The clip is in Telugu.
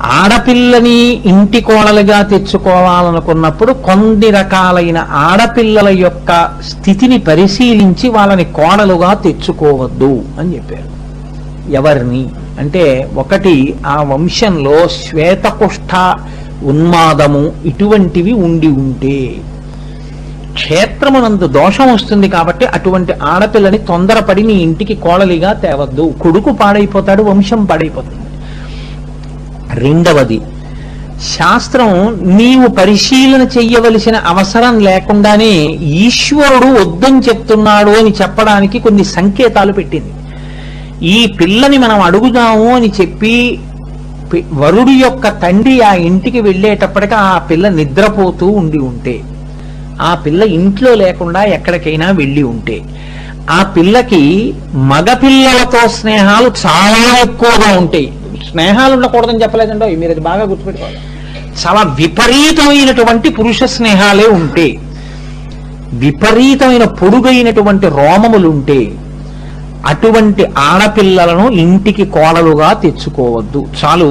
ఆడపిల్లని ఇంటి కోడలుగా తెచ్చుకోవాలనుకున్నప్పుడు కొన్ని రకాలైన ఆడపిల్లల యొక్క స్థితిని పరిశీలించి వాళ్ళని కోడలుగా తెచ్చుకోవద్దు అని చెప్పారు. ఎవరిని అంటే, ఒకటి ఆ వంశంలో శ్వేతకుష్ఠ ఉన్మాదము ఇటువంటివి ఉండి ఉంటే క్షేత్రమునందు దోషం వస్తుంది. కాబట్టి అటువంటి ఆడపిల్లని తొందరపడి నీ ఇంటికి కోడలిగా తేవద్దు, కొడుకు పాడైపోతాడు, వంశం పాడైపోతుంది. రెండవది, శాస్త్రం నీవు పరిశీలన చెయ్యవలసిన అవసరం లేకుండానే ఈశ్వరుడు వద్దని చెప్తున్నాడు అని చెప్పడానికి కొన్ని సంకేతాలు పెట్టింది. ఈ పిల్లని మనం అడుగుదాము అని చెప్పి వరుడు యొక్క తండ్రి ఆ ఇంటికి వెళ్ళేటప్పటికి ఆ పిల్ల నిద్రపోతూ ఉండి ఉంటే, ఆ పిల్ల ఇంట్లో లేకుండా ఎక్కడికైనా వెళ్ళి ఉంటే, ఆ పిల్లకి మగపిల్లలతో స్నేహాలు చాలా ఎక్కువగా ఉంటాయి. స్నేహాలు ఉండకూడదని చెప్పలేదండో, మీరు అది బాగా గుర్తుపెట్టుకోవాలి. చాలా విపరీతమైనటువంటి పురుష స్నేహాలే ఉంటే, విపరీతమైన పొడుగైనటువంటి రోమములుంటే, అటువంటి ఆడపిల్లలను ఇంటికి కోడలుగా తెచ్చుకోవద్దు. చాలు